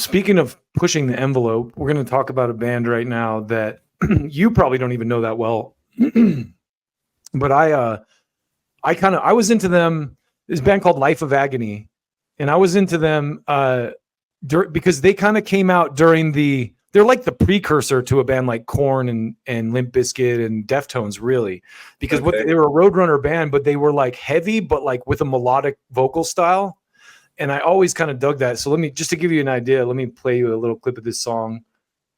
speaking of pushing the envelope, we're going to talk about a band right now that you probably don't even know that well. But I was into them. This band called Life of Agony, and I was into them because they kind of came out during they're like the precursor to a band like Korn and Limp Bizkit and Deftones, really, because they were a Roadrunner band, but they were like heavy, but like with a melodic vocal style. And I always kind of dug that. So just to give you an idea, let me play you a little clip of this song.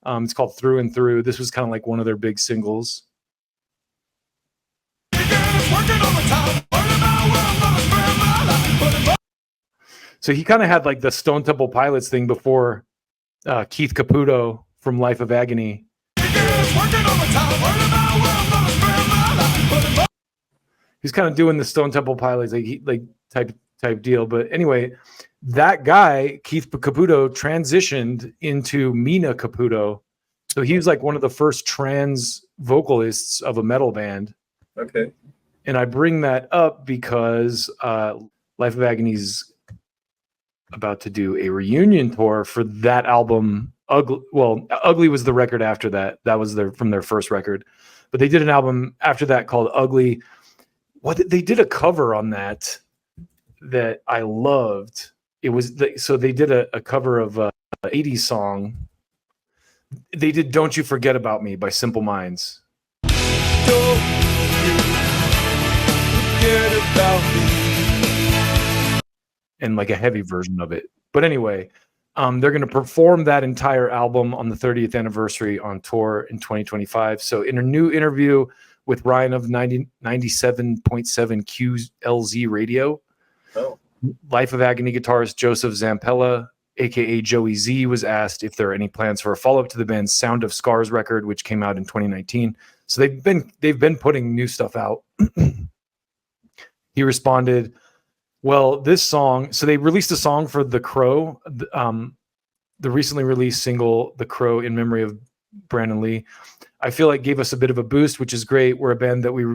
It's called Through and Through. This was kind of like one of their big singles. So he kind of had like the Stone Temple Pilots thing before Keith Caputo from Life of Agony. He's kind of doing the Stone Temple Pilots type deal. But anyway, that guy, Keith Caputo, transitioned into Mina Caputo. So he was like one of the first trans vocalists of a metal band. Okay. And I bring that up because Life of Agony's about to do a reunion tour for that album. Ugly was the record after that. That was from their first record. But they did an album after that called Ugly. They did a cover on that I loved. It was so they did a cover of a 80s song. They did Don't You Forget About Me by Simple Minds. Don't you forget about me. And like a heavy version of it. But anyway, they're going to perform that entire album on the 30th anniversary on tour in 2025. So in a new interview with Ryan of 97.7 QLZ Radio, Life of Agony guitarist Joseph Zampella, aka Joey Z, was asked if there are any plans for a follow-up to the band's Sound of Scars record, which came out in 2019. So they've been putting new stuff out. He responded, well, this song, so they released a song for The Crow, the recently released single, The Crow, in memory of Brandon Lee. I feel like gave us a bit of a boost, which is great. We're a band that we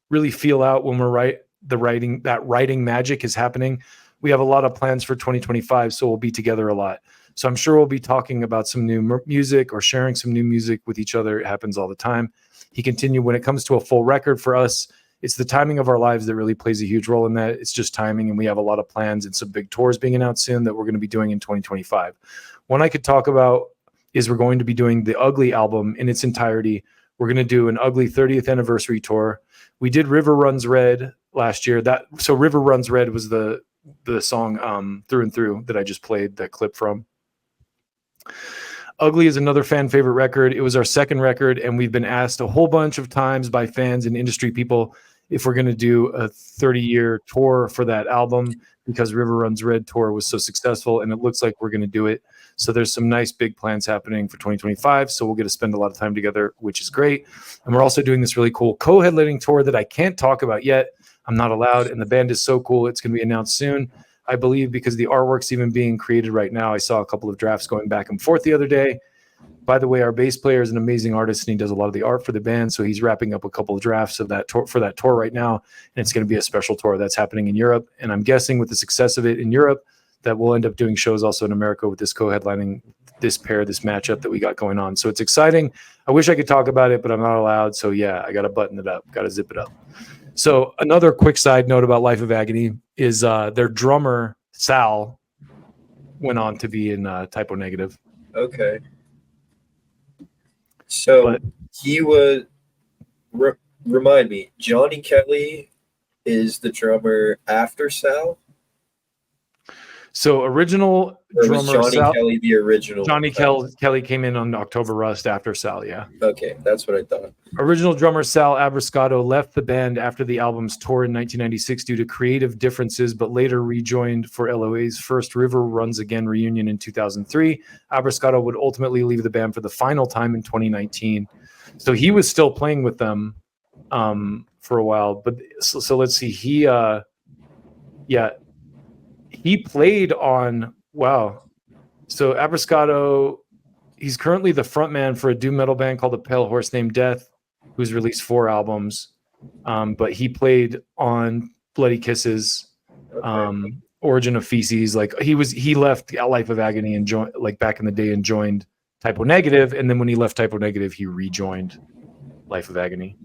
really feel out when we're writing magic is happening. We have a lot of plans for 2025, so we'll be together a lot. So I'm sure we'll be talking about some new music or sharing some new music with each other. It happens all the time. He continued, when it comes to a full record for us, it's the timing of our lives that really plays a huge role in that. It's just timing, and we have a lot of plans and some big tours being announced soon that we're going to be doing in 2025. One I could talk about is we're going to be doing the Ugly album in its entirety. We're going to do an Ugly 30th anniversary tour. We did River Runs Red last year. So River Runs Red was the song Through and Through that I just played that clip from. Ugly is another fan favorite record. It was our second record, and we've been asked a whole bunch of times by fans and industry people if we're going to do a 30-year tour for that album because River Runs Red tour was so successful, and it looks like we're going to do it. So there's some nice big plans happening for 2025. So we'll get to spend a lot of time together, which is great. And we're also doing this really cool co-headlining tour that I can't talk about yet. I'm not allowed. And the band is so cool. It's going to be announced soon, I believe, because the artwork's even being created right now. I saw a couple of drafts going back and forth the other day. By the way, our bass player is an amazing artist, and he does a lot of the art for the band. So he's wrapping up a couple of drafts of that tour for that tour right now. And it's going to be a special tour that's happening in Europe. And I'm guessing with the success of it in Europe, that we'll end up doing shows also in America with this co-headlining, this matchup that we got going on. So it's exciting. I wish I could talk about it, but I'm not allowed. So yeah, I got to button it up, got to zip it up. So another quick side note about Life of Agony is their drummer, Sal, went on to be in Typo Negative. Okay. So he was, remind me, Johnny Kelly is the drummer after Sal? So original drummer Johnny Sal, Kelly, the original. Johnny Kelly came in on October Rust after Sal, yeah. Okay, that's what I thought. Original drummer Sal Abrascato left the band after the album's tour in 1996 due to creative differences, but later rejoined for LOA's first River Runs Again reunion in 2003. Abrascato would ultimately leave the band for the final time in 2019. So he was still playing with them for a while. But so let's see. He played on, wow. So Abrascato, he's currently the frontman for a doom metal band called The Pale Horse Named Death, who's released 4 albums. But he played on Bloody Kisses. Origin of Feces. Like he left Life of Agony and joined, like back in the day, and joined Typo Negative, and then when he left Typo Negative, he rejoined Life of Agony.